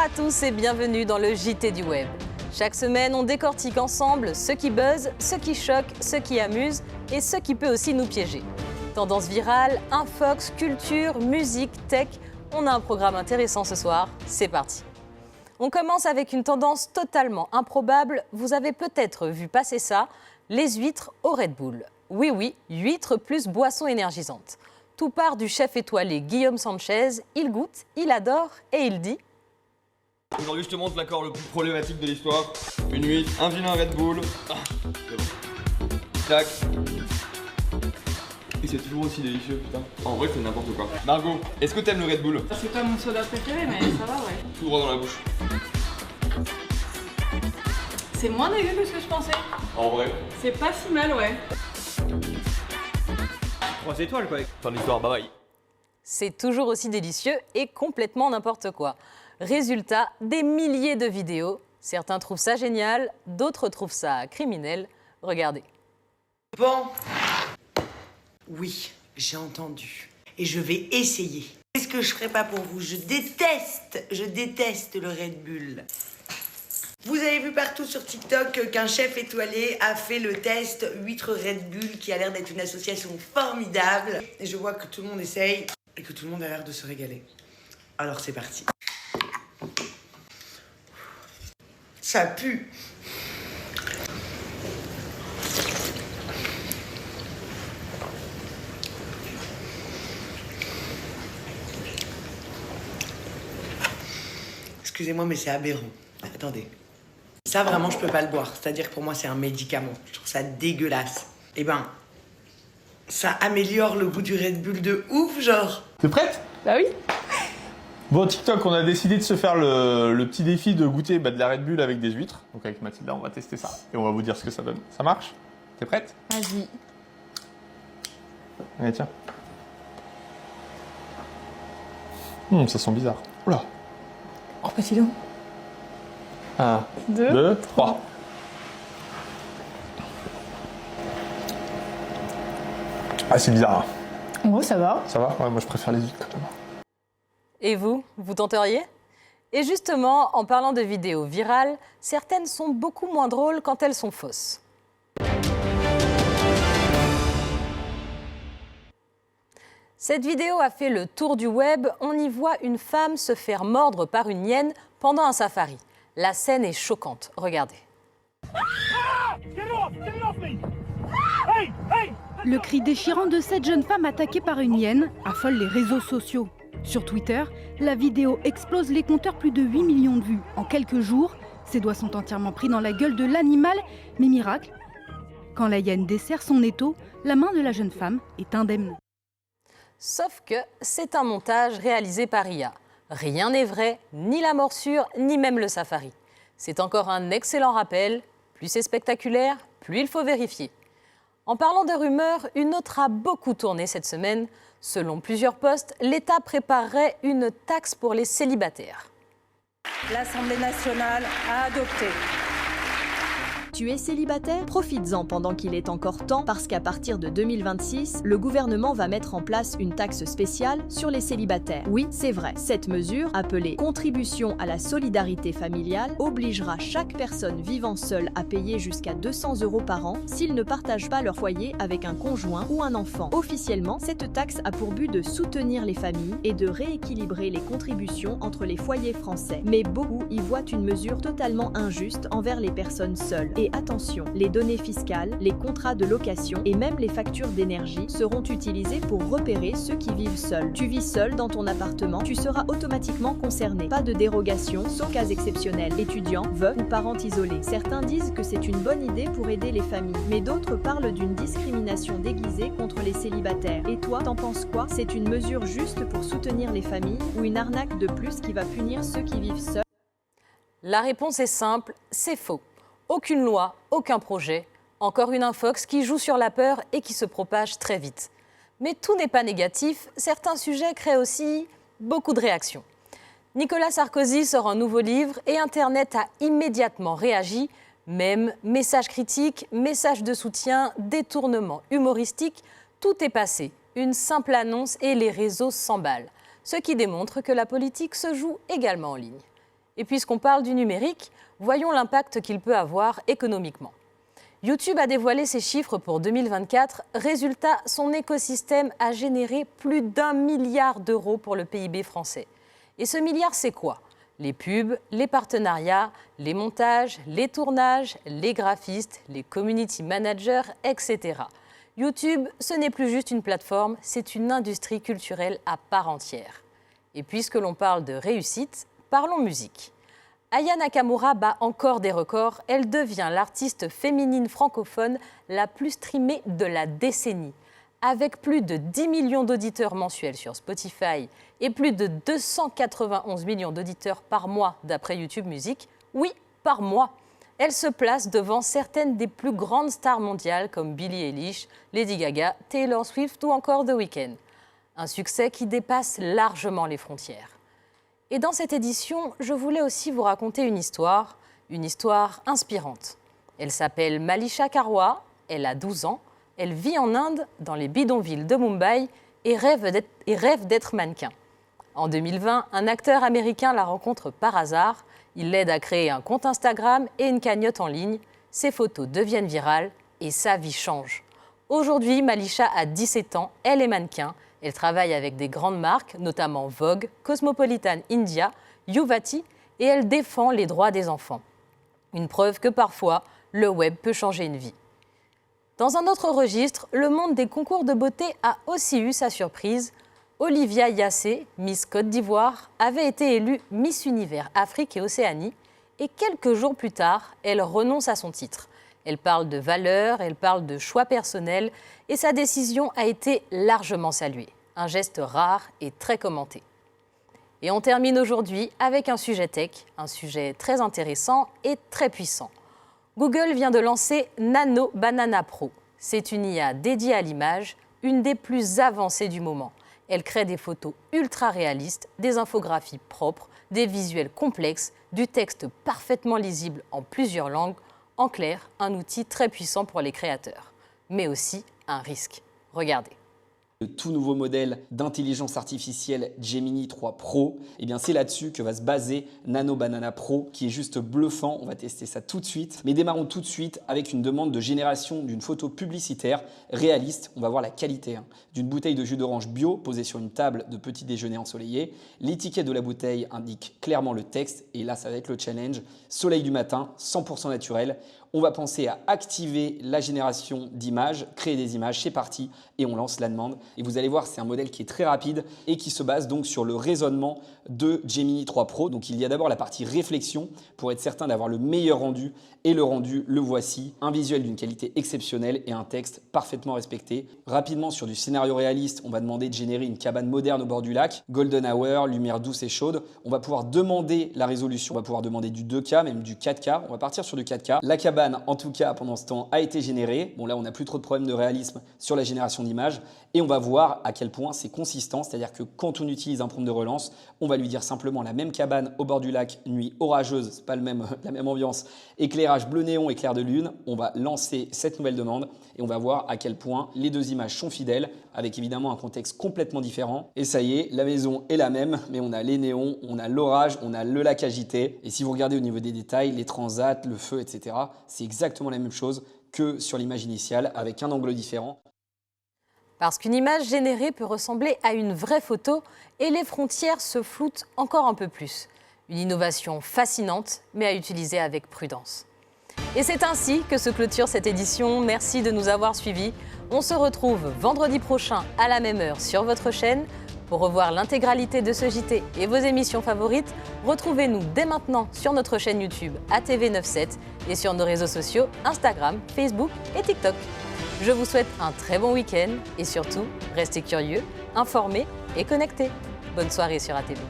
à tous et bienvenue dans le JT du Web. Chaque semaine, on décortique ensemble ce qui buzz, ce qui choque, ce qui amuse et ce qui peut aussi nous piéger. Tendance virale, infox, culture, musique, tech, on a un programme intéressant ce soir, c'est parti. On commence avec une tendance totalement improbable, vous avez peut-être vu passer ça, les huîtres au Red Bull. Oui, huîtres plus boisson énergisante. Tout part du chef étoilé Guillaume Sanchez, il goûte, il adore et il dit... Aujourd'hui, je te montre l'accord le plus problématique de l'histoire. Une huître, un vilain Red Bull. C'est bon. Tac. Et c'est toujours aussi délicieux, putain. En vrai, c'est n'importe quoi. Margot, est-ce que t'aimes le Red Bull? C'est pas mon soda préféré, mais ça va, ouais. Tout droit dans la bouche. C'est moins dégueu que ce que je pensais. En vrai. C'est pas si mal, ouais. 3 étoiles, quoi. Fin de l'histoire, bye bye. C'est toujours aussi délicieux et complètement n'importe quoi. Résultat, des milliers de vidéos. Certains trouvent ça génial, d'autres trouvent ça criminel. Regardez. Bon. Oui, j'ai entendu. Et je vais essayer. Qu'est-ce que je ferai pas pour vous? Je déteste le Red Bull. Vous avez vu partout sur TikTok qu'un chef étoilé a fait le test huître Red Bull qui a l'air d'être une association formidable. Et je vois que tout le monde essaye et que tout le monde a l'air de se régaler. Alors c'est parti. Ça pue. Excusez-moi, mais c'est aberrant. Attendez. Ça, vraiment, je peux pas le boire. C'est-à-dire que pour moi, c'est un médicament. Je trouve ça dégueulasse. Eh ben, ça améliore le goût du Red Bull de ouf, genre. T'es prête? Bah oui. Bon, TikTok, on a décidé de se faire le petit défi de goûter de la Red Bull avec des huîtres. Donc avec Mathilda, on va tester ça. Et on va vous dire ce que ça donne. Ça marche? T'es prête? Vas-y. Allez, tiens. Ça sent bizarre. Oula. Oh, petit long. 1, 2, 2, 3. Ah, c'est bizarre. En gros, ça va. Ça va? Ouais, moi je préfère les huîtres quand même. Et vous tenteriez? Et justement, en parlant de vidéos virales, certaines sont beaucoup moins drôles quand elles sont fausses. Cette vidéo a fait le tour du web. On y voit une femme se faire mordre par une hyène pendant un safari. La scène est choquante. Regardez. Le cri déchirant de cette jeune femme attaquée par une hyène affole les réseaux sociaux. Sur Twitter, la vidéo explose les compteurs, plus de 8 millions de vues. En quelques jours, ses doigts sont entièrement pris dans la gueule de l'animal. Mais miracle, quand la hyène dessert son étau, la main de la jeune femme est indemne. Sauf que c'est un montage réalisé par IA. Rien n'est vrai, ni la morsure, ni même le safari. C'est encore un excellent rappel. Plus c'est spectaculaire, plus il faut vérifier. En parlant de rumeurs, une autre a beaucoup tourné cette semaine. Selon plusieurs postes, l'État préparerait une taxe pour les célibataires. L'Assemblée nationale a adopté. Tu es célibataire? Profites-en pendant qu'il est encore temps parce qu'à partir de 2026, le gouvernement va mettre en place une taxe spéciale sur les célibataires. Oui, c'est vrai. Cette mesure, appelée contribution à la solidarité familiale, obligera chaque personne vivant seule à payer jusqu'à 200 € par an s'ils ne partagent pas leur foyer avec un conjoint ou un enfant. Officiellement, cette taxe a pour but de soutenir les familles et de rééquilibrer les contributions entre les foyers français. Mais beaucoup y voient une mesure totalement injuste envers les personnes seules. Et attention, les données fiscales, les contrats de location et même les factures d'énergie seront utilisées pour repérer ceux qui vivent seuls. Tu vis seul dans ton appartement, tu seras automatiquement concerné. Pas de dérogation, sauf cas exceptionnels. Étudiants, veufs ou parents isolés. Certains disent que c'est une bonne idée pour aider les familles, mais d'autres parlent d'une discrimination déguisée contre les célibataires. Et toi, t'en penses quoi? C'est une mesure juste pour soutenir les familles ou une arnaque de plus qui va punir ceux qui vivent seuls? La réponse est simple, c'est faux. Aucune loi, aucun projet, encore une infox qui joue sur la peur et qui se propage très vite. Mais tout n'est pas négatif, certains sujets créent aussi beaucoup de réactions. Nicolas Sarkozy sort un nouveau livre et Internet a immédiatement réagi. Mèmes, messages critiques, messages de soutien, détournements humoristiques, tout est passé. Une simple annonce et les réseaux s'emballent. Ce qui démontre que la politique se joue également en ligne. Et puisqu'on parle du numérique, voyons l'impact qu'il peut avoir économiquement. YouTube a dévoilé ses chiffres pour 2024. Résultat, son écosystème a généré plus d'1 milliard d'euros pour le PIB français. Et ce milliard, c'est quoi ? Les pubs, les partenariats, les montages, les tournages, les graphistes, les community managers, etc. YouTube, ce n'est plus juste une plateforme, c'est une industrie culturelle à part entière. Et puisque l'on parle de réussite, parlons musique. Aya Nakamura bat encore des records. Elle devient l'artiste féminine francophone la plus streamée de la décennie. Avec plus de 10 millions d'auditeurs mensuels sur Spotify et plus de 291 millions d'auditeurs par mois d'après YouTube Music, oui, par mois, elle se place devant certaines des plus grandes stars mondiales comme Billie Eilish, Lady Gaga, Taylor Swift ou encore The Weeknd. Un succès qui dépasse largement les frontières. Et dans cette édition, je voulais aussi vous raconter une histoire inspirante. Elle s'appelle Malisha Karwa, elle a 12 ans, elle vit en Inde, dans les bidonvilles de Mumbai, et rêve d'être mannequin. En 2020, un acteur américain la rencontre par hasard, il l'aide à créer un compte Instagram et une cagnotte en ligne, ses photos deviennent virales et sa vie change. Aujourd'hui, Malisha a 17 ans, elle est mannequin. Elle travaille avec des grandes marques, notamment Vogue, Cosmopolitan India, Yuvati, et elle défend les droits des enfants. Une preuve que parfois, le web peut changer une vie. Dans un autre registre, le monde des concours de beauté a aussi eu sa surprise. Olivia Yassé, Miss Côte d'Ivoire, avait été élue Miss Univers Afrique et Océanie, et quelques jours plus tard, elle renonce à son titre. Elle parle de valeurs, elle parle de choix personnels et sa décision a été largement saluée. Un geste rare et très commenté. Et on termine aujourd'hui avec un sujet tech, un sujet très intéressant et très puissant. Google vient de lancer Nano Banana Pro. C'est une IA dédiée à l'image, une des plus avancées du moment. Elle crée des photos ultra réalistes, des infographies propres, des visuels complexes, du texte parfaitement lisible en plusieurs langues. En clair, un outil très puissant pour les créateurs, mais aussi un risque. Regardez. Le tout nouveau modèle d'intelligence artificielle Gemini 3 Pro, eh bien c'est là-dessus que va se baser Nano Banana Pro, qui est juste bluffant. On va tester ça tout de suite. Mais démarrons tout de suite avec une demande de génération d'une photo publicitaire réaliste. On va voir la qualité d'une bouteille de jus d'orange bio posée sur une table de petit déjeuner ensoleillé. L'étiquette de la bouteille indique clairement le texte et là ça va être le challenge. Soleil du matin, 100% naturel. On va penser à activer la génération d'images, créer des images, c'est parti et on lance la demande. Et vous allez voir, c'est un modèle qui est très rapide et qui se base donc sur le raisonnement de Gemini 3 Pro. Donc il y a d'abord la partie réflexion pour être certain d'avoir le meilleur rendu et le rendu, le voici. Un visuel d'une qualité exceptionnelle et un texte parfaitement respecté. Rapidement sur du scénario réaliste, on va demander de générer une cabane moderne au bord du lac, golden hour, lumière douce et chaude. On va pouvoir demander la résolution, on va pouvoir demander du 2K, même du 4K. On va partir sur du 4K. La cabane, en tout cas, pendant ce temps, a été générée. Bon, là, on n'a plus trop de problèmes de réalisme sur la génération d'images. Et on va voir à quel point c'est consistant. C'est-à-dire que quand on utilise un prompt de relance, on va lui dire simplement la même cabane au bord du lac, nuit orageuse, c'est pas la même ambiance, éclairage bleu néon et clair de lune. On va lancer cette nouvelle demande et on va voir à quel point les deux images sont fidèles, avec évidemment un contexte complètement différent. Et ça y est, la maison est la même, mais on a les néons, on a l'orage, on a le lac agité. Et si vous regardez au niveau des détails, les transats, le feu, etc., c'est exactement la même chose que sur l'image initiale, avec un angle différent. Parce qu'une image générée peut ressembler à une vraie photo et les frontières se floutent encore un peu plus. Une innovation fascinante, mais à utiliser avec prudence. Et c'est ainsi que se clôture cette édition. Merci de nous avoir suivis. On se retrouve vendredi prochain à la même heure sur votre chaîne. Pour revoir l'intégralité de ce JT et vos émissions favorites, retrouvez-nous dès maintenant sur notre chaîne YouTube ATV97 et sur nos réseaux sociaux Instagram, Facebook et TikTok. Je vous souhaite un très bon week-end et surtout, restez curieux, informés et connectés. Bonne soirée sur ATV.